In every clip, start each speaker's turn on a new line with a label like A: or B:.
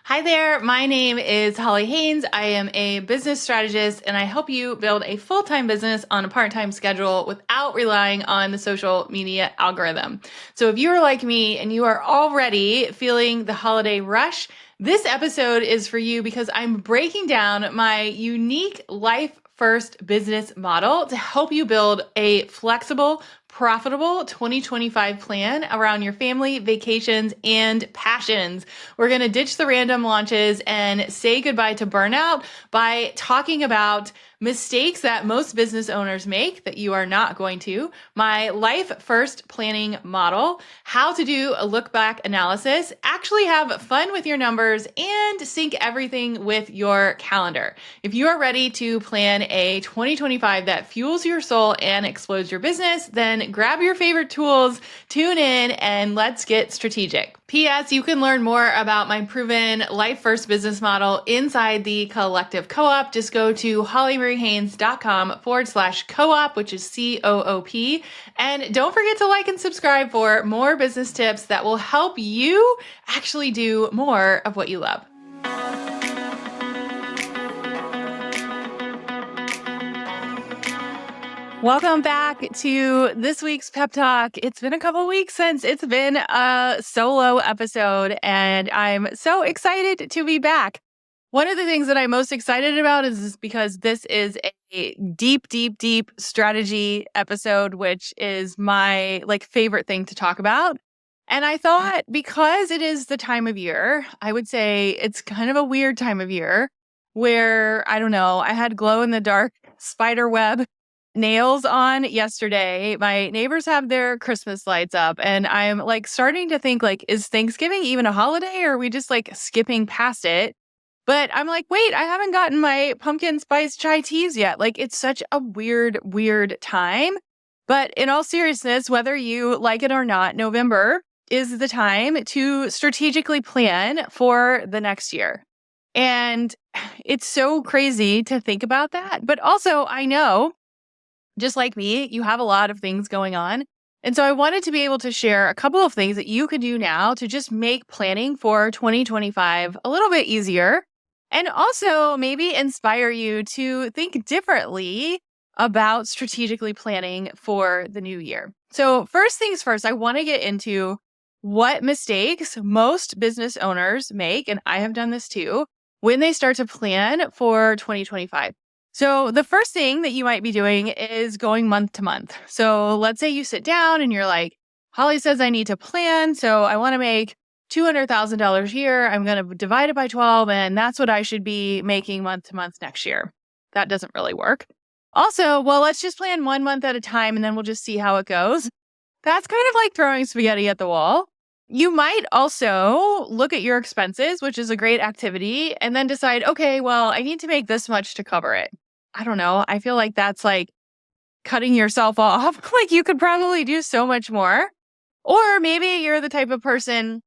A: Hi there, my name is Holly Haynes. I am a business strategist and I help you build a full-time business on a part-time schedule without relying on the social media algorithm. So if you are like me and you are already feeling the holiday rush, this episode is for you because I'm breaking down my unique life first business model to help you build a flexible, profitable 2025 plan around your family, vacations, and passions. We're going to ditch the random launches and say goodbye to burnout by talking about mistakes that most business owners make that you are not going to, my life first planning model, how to do a look back analysis, actually have fun with your numbers, and sync everything with your calendar. If you are ready to plan a 2025 that fuels your soul and explodes your business, then grab your favorite tools, tune in, and let's get strategic. P.S. You can learn more about my proven life first business model inside the Collective Co-op. Just go to hollymariehaynes.com/co-op, which is COOP. And don't forget to like and subscribe for more business tips that will help you actually do more of what you love. Welcome back to this week's Pep Talk. It's been a couple weeks since it's been a solo episode, and I'm so excited to be back. One of the things that I'm most excited about is because this is a deep strategy episode, which is my favorite thing to talk about. And I thought because it is the time of year, I would say it's kind of a weird time of year where, I don't know, I had glow in the dark spider web nails on yesterday. My neighbors have their Christmas lights up, and I'm starting to think is Thanksgiving even a holiday, or are we just skipping past it? But I'm wait, I haven't gotten my pumpkin spice chai teas yet. It's such a weird time. But in all seriousness, whether you like it or not, November is the time to strategically plan for the next year. And it's so crazy to think about that. But also, I know, just like me, you have a lot of things going on. And so I wanted to be able to share a couple of things that you could do now to just make planning for 2025 a little bit easier, and also maybe inspire you to think differently about strategically planning for the new year. So first things first, I want to get into what mistakes most business owners make, and I have done this too, when they start to plan for 2025. So the first thing that you might be doing is going month to month. So let's say you sit down and you're like, Holly says I need to plan. So I want to make $200,000 a year. I'm going to divide it by 12. And that's what I should be making month to month next year. That doesn't really work. Also, well, let's just plan 1 month at a time and then we'll just see how it goes. That's kind of like throwing spaghetti at the wall. You might also look at your expenses, which is a great activity, and then decide, okay, well, I need to make this much to cover it. I don't know. I feel like that's cutting yourself off. You could probably do so much more. Or maybe you're the type of person,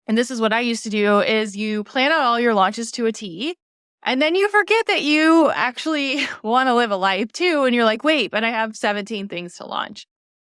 A: and this is what I used to do, is you plan out all your launches to a T, and then you forget that you actually want to live a life too. And you're like, wait, but I have 17 things to launch.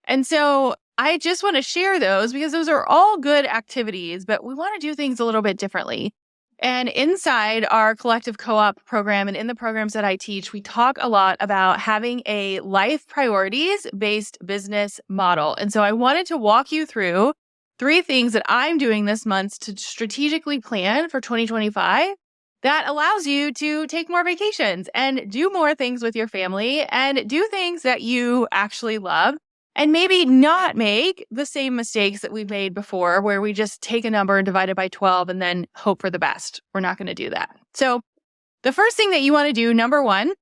A: And so I just want to share those because those are all good activities, but we want to do things a little bit differently. And inside our Collective Co-op program and in the programs that I teach, we talk a lot about having a life priorities based business model. And so I wanted to walk you through 3 things that I'm doing this month to strategically plan for 2025 that allows you to take more vacations and do more things with your family and do things that you actually love. And maybe not make the same mistakes that we've made before, where we just take a number and divide it by 12 and then hope for the best. We're not going to do that. So the first thing that you want to do, number 1,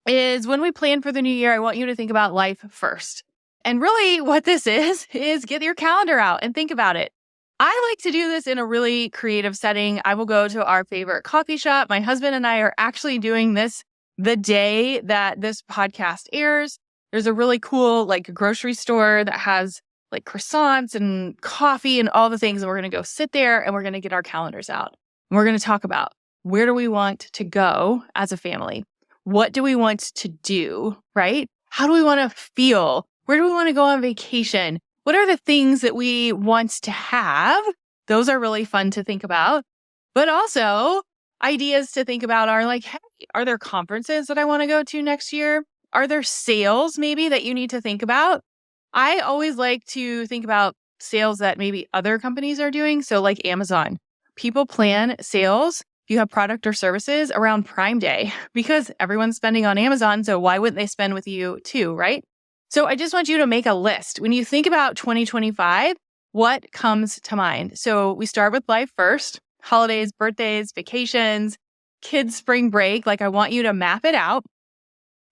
A: is when we plan for the new year, I want you to think about life first. And really what this is get your calendar out and think about it. I like to do this in a really creative setting. I will go to our favorite coffee shop. My husband and I are actually doing this the day that this podcast airs. There's a really cool grocery store that has croissants and coffee and all the things. And we're going to go sit there and we're going to get our calendars out. And we're going to talk about where do we want to go as a family? What do we want to do, right? How do we want to feel? Where do we want to go on vacation? What are the things that we want to have? Those are really fun to think about. But also ideas to think about are like, hey, are there conferences that I want to go to next year? Are there sales maybe that you need to think about? I always like to think about sales that maybe other companies are doing. So like Amazon, people plan sales if you have product or services around Prime Day because everyone's spending on Amazon. So why wouldn't they spend with you too, right? So I just want you to make a list. When you think about 2025, what comes to mind? So we start with life first, holidays, birthdays, vacations, kids' spring break. Like I want you to map it out.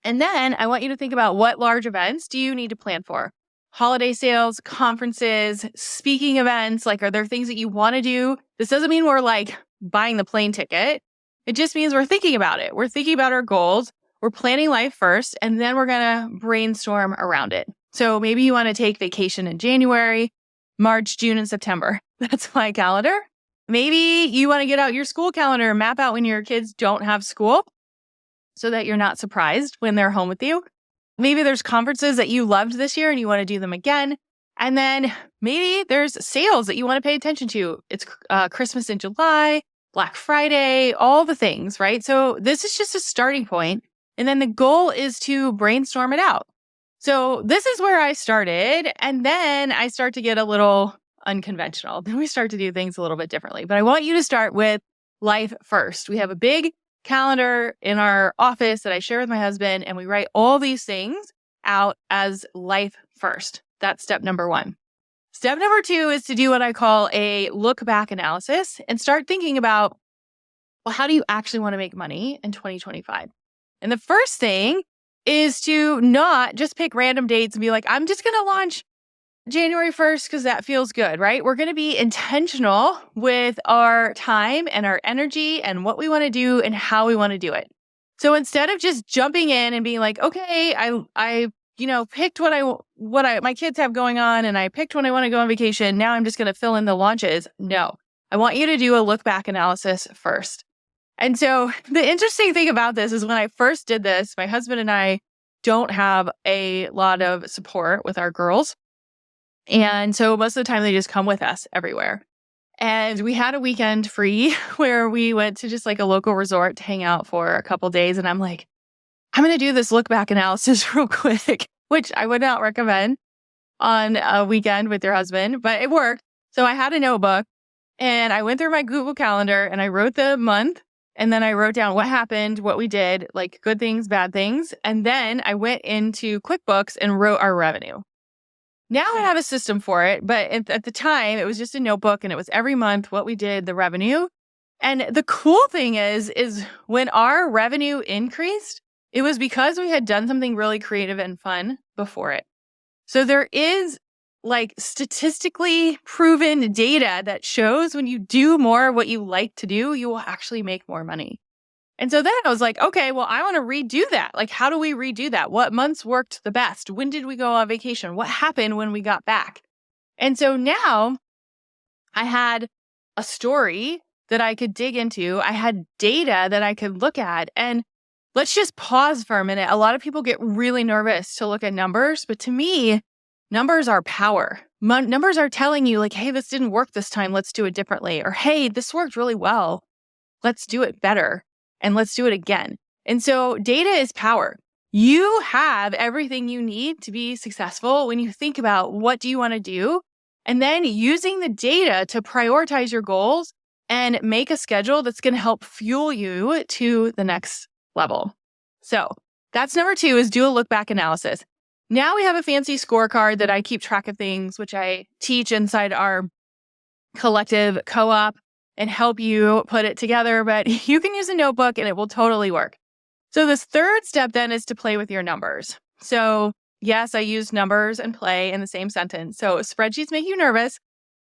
A: And then I want you to think about what large events do you need to plan for? Holiday sales, conferences, speaking events. Like, are there things that you want to do? This doesn't mean we're like buying the plane ticket. It just means we're thinking about it. We're thinking about our goals. We're planning life first, and then we're going to brainstorm around it. So maybe you want to take vacation in January, March, June, and September. That's my calendar. Maybe you want to get out your school calendar and map out when your kids don't have school so that you're not surprised when they're home with you. Maybe there's conferences that you loved this year and you want to do them again. And then maybe there's sales that you want to pay attention to. It's Christmas in July, Black Friday, all the things, right? So this is just a starting point. And then the goal is to brainstorm it out. So this is where I started. And then I start to get a little unconventional. Then we start to do things a little bit differently. But I want you to start with life first. We have a big calendar in our office that I share with my husband, and we write all these things out as life first. That's step number one. Step number two is to do what I call a look back analysis and start thinking about, well, how do you actually want to make money in 2025? And the first thing is to not just pick random dates and be like, I'm just going to launch January 1st because that feels good, right? We're going to be intentional with our time and our energy and what we want to do and how we want to do it. So instead of just jumping in and being like, okay, I picked what my kids have going on and I picked when I want to go on vacation. Now I'm just going to fill in the launches. No, I want you to do a look back analysis first. And so the interesting thing about this is when I first did this, my husband and I don't have a lot of support with our girls. And so most of the time they just come with us everywhere. And we had a weekend free where we went to just like a local resort to hang out for a couple days. And I'm like, I'm going to do this look back analysis real quick, which I would not recommend on a weekend with your husband, but it worked. So I had a notebook and I went through my Google Calendar and I wrote the month. And then I wrote down what happened, what we did, like good things, bad things. And then I went into QuickBooks and wrote our revenue. Now I have a system for it, but at the time it was just a notebook and it was every month what we did, the revenue. And the cool thing is when our revenue increased, it was because we had done something really creative and fun before it. So there is like statistically proven data that shows when you do more of what you like to do, you will actually make more money. And so then I was like, okay, well, I want to redo that. Like, how do we redo that? What months worked the best? When did we go on vacation? What happened when we got back? And so now I had a story that I could dig into. I had data that I could look at. And let's just pause for a minute. A lot of people get really nervous to look at numbers, but to me, numbers are power. Numbers are telling you like, hey, this didn't work this time. Let's do it differently. Or, hey, this worked really well. Let's do it better. And let's do it again. And so data is power. You have everything you need to be successful when you think about what do you want to do, and then using the data to prioritize your goals and make a schedule that's going to help fuel you to the next level. So that's number two, is do a look back analysis. Now we have a fancy scorecard that I keep track of things, which I teach inside our collective co-op and help you put it together, but you can use a notebook and it will totally work. So this third step then is to play with your numbers. So yes, I use numbers and play in the same sentence. So spreadsheets make you nervous.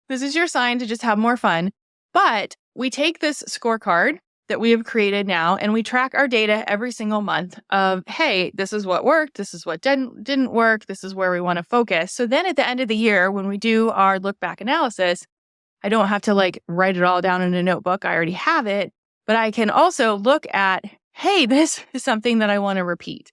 A: This is your sign to just have more fun. But we take this scorecard that we have created now and we track our data every single month of, hey, this is what worked. This is what didn't work. This is where we want to focus. So then at the end of the year, when we do our look back analysis, I don't have to like write it all down in a notebook. I already have it, but I can also look at, hey, this is something that I want to repeat.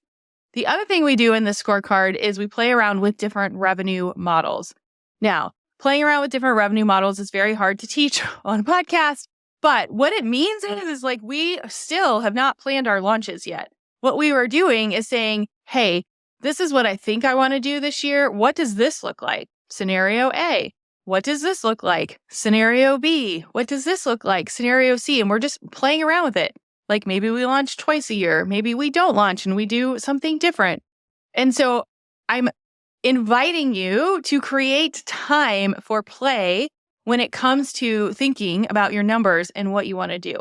A: The other thing we do in this scorecard is we play around with different revenue models. Now, playing around with different revenue models is very hard to teach on a podcast, But what it means is like we still have not planned our launches yet. What we were doing is saying, hey, this is what I think I want to do this year. What does this look like? Scenario A. What does this look like? Scenario B. What does this look like? Scenario C. And we're just playing around with it. Like maybe we launch twice a year. Maybe we don't launch and we do something different. And so I'm inviting you to create time for play when it comes to thinking about your numbers and what you want to do.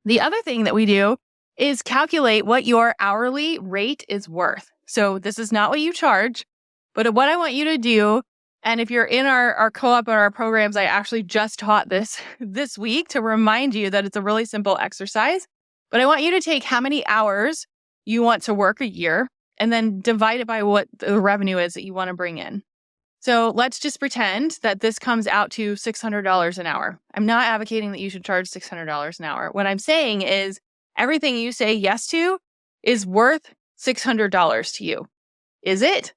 A: The other thing that we do is calculate what your hourly rate is worth. So this is not what you charge, but what I want you to do, and if you're in our co-op or our programs, I actually just taught this week to remind you that it's a really simple exercise. But I want you to take how many hours you want to work a year and then divide it by what the revenue is that you want to bring in. So let's just pretend that this comes out to $600 an hour. I'm not advocating that you should charge $600 an hour. What I'm saying is everything you say yes to is worth $600 to you. Is it?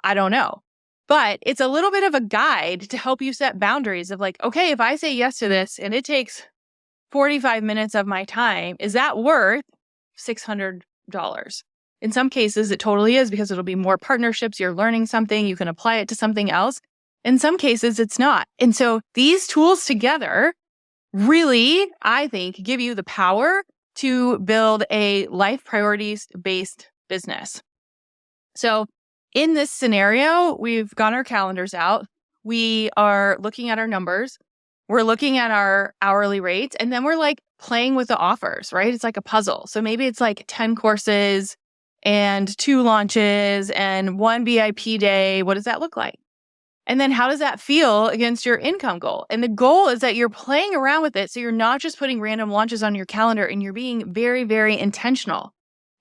A: I don't know. But it's a little bit of a guide to help you set boundaries of like, okay, if I say yes to this and it takes 45 minutes of my time, is that worth $600? In some cases, it totally is because it'll be more partnerships. You're learning something. You can apply it to something else. In some cases, it's not. And so these tools together really, I think, give you the power to build a life priorities-based business. So in this scenario, we've got our calendars out. We are looking at our numbers. We're looking at our hourly rates. And then we're like playing with the offers, right? It's like a puzzle. So maybe it's like 10 courses and 2 launches and 1 VIP day. What does that look like? And then how does that feel against your income goal? And the goal is that you're playing around with it. So you're not just putting random launches on your calendar and you're being very, very intentional.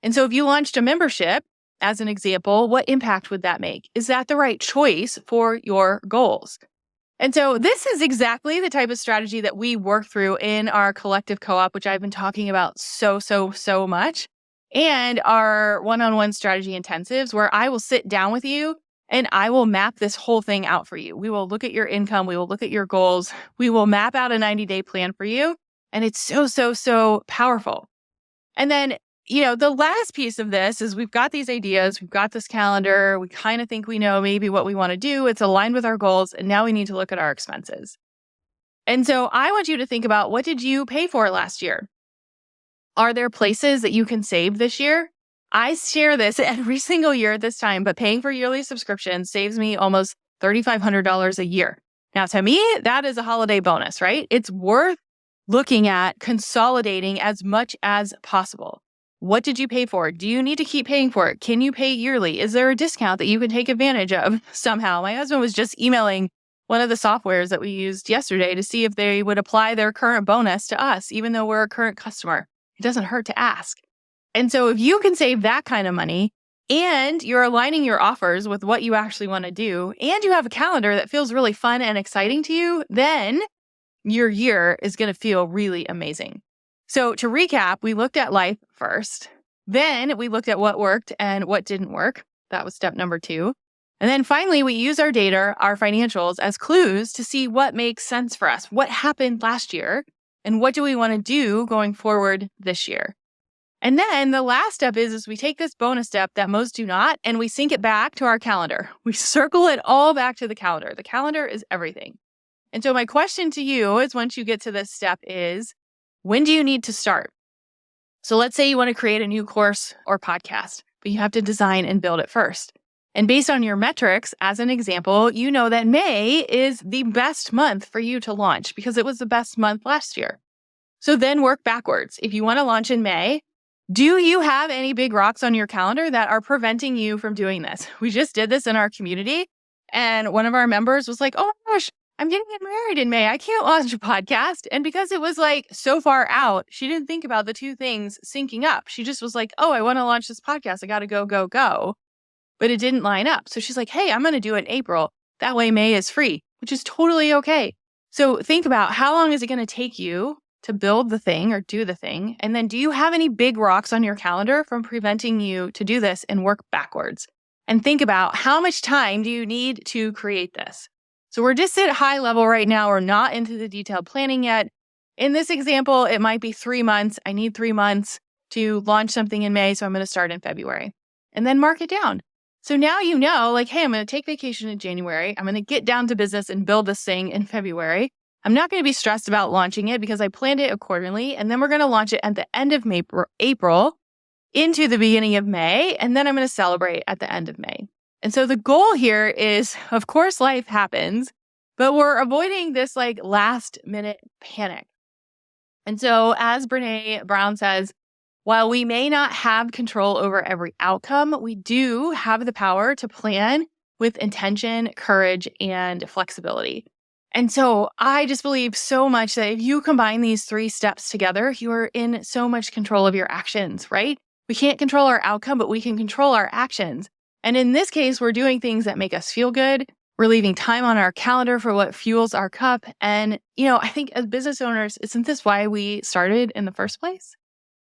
A: And so if you launched a membership, as an example, what impact would that make? Is that the right choice for your goals? And so this is exactly the type of strategy that we work through in our collective co-op, which I've been talking about so much, and our one-on-one strategy intensives, where I will sit down with you and I will map this whole thing out for you. We will look at your income. We will look at your goals. We will map out a 90-day plan for you. And it's so powerful. And then, the last piece of this is we've got these ideas. We've got this calendar. We kind of think we know maybe what we want to do. It's aligned with our goals. And now we need to look at our expenses. And so I want you to think about, what did you pay for last year? Are there places that you can save this year? I share this every single year at this time, but paying for yearly subscriptions saves me almost $3,500 a year. Now, to me, that is a holiday bonus, right? It's worth looking at consolidating as much as possible. What did you pay for? Do you need to keep paying for it? Can you pay yearly? Is there a discount that you can take advantage of somehow? My husband was just emailing one of the softwares that we used yesterday to see if they would apply their current bonus to us, even though we're a current customer. It doesn't hurt to ask. And so if you can save that kind of money and you're aligning your offers with what you actually want to do, and you have a calendar that feels really fun and exciting to you, then your year is going to feel really amazing. So to recap, we looked at life first. Then we looked at what worked and what didn't work. That was step number 2. And then finally, we use our data, our financials, as clues to see what makes sense for us. What happened last year and what do we want to do going forward this year? And then the last step is we take this bonus step that most do not, and we sync it back to our calendar. We circle it all back to the calendar. The calendar is everything. And so my question to you is, once you get to this step, is when do you need to start? So let's say you want to create a new course or podcast, but you have to design and build it first. And based on your metrics, as an example, you know that May is the best month for you to launch because it was the best month last year. So then work backwards. If you want to launch in May, do you have any big rocks on your calendar that are preventing you from doing this? We just did this in our community, and one of our members was like, oh my gosh, I'm getting married in May. I can't launch a podcast. And because it was like so far out, she didn't think about the two things syncing up. She just was like, oh, I want to launch this podcast. I got to go. But it didn't line up. So she's like, hey, I'm going to do it in April. That way May is free, which is totally okay. So think about, how long is it going to take you to build the thing or do the thing? And then do you have any big rocks on your calendar from preventing you to do this, and work backwards? And think about, how much time do you need to create this? So we're just at high level right now. We're not into the detailed planning yet. In this example, it might be 3 months. I need 3 months to launch something in May, so I'm going to start in February and then mark it down. So now you know, like, hey, I'm going to take vacation in January. I'm going to get down to business and build this thing in February. I'm not going to be stressed about launching it because I planned it accordingly. And then we're going to launch it at the end of April into the beginning of May. And then I'm going to celebrate at the end of May. And so the goal here is, of course, life happens, but we're avoiding this like last minute panic. And so as Brene Brown says, while we may not have control over every outcome, we do have the power to plan with intention, courage, and flexibility. And so I just believe so much that if you combine these 3 steps together, you are in so much control of your actions, right? We can't control our outcome, but we can control our actions. And in this case, we're doing things that make us feel good. We're leaving time on our calendar for what fuels our cup. And, I think as business owners, isn't this why we started in the first place?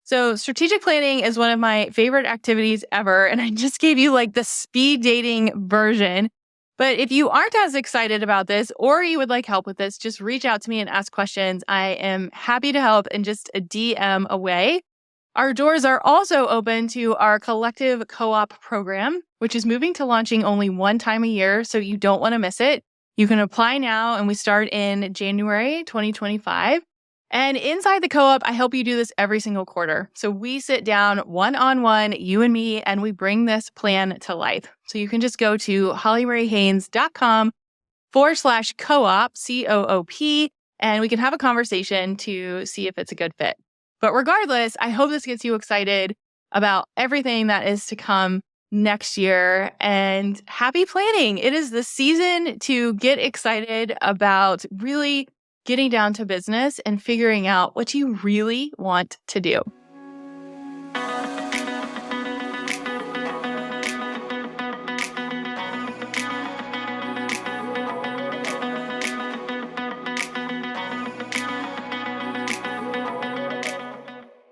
A: So strategic planning is one of my favorite activities ever. And I just gave you like the speed dating version. But if you aren't as excited about this or you would like help with this, just reach out to me and ask questions. I am happy to help in just a DM away. Our doors are also open to our collective co-op program, which is moving to launching only 1 time a year. So you don't want to miss it. You can apply now and we start in January 2025. And inside the co-op, I help you do this every single quarter. So we sit down one-on-one, you and me, and we bring this plan to life. So you can just go to hollymariehaines.com/co-op, COOP, and we can have a conversation to see if it's a good fit. But regardless, I hope this gets you excited about everything that is to come next year, and happy planning. It is the season to get excited about really getting down to business and figuring out what you really want to do.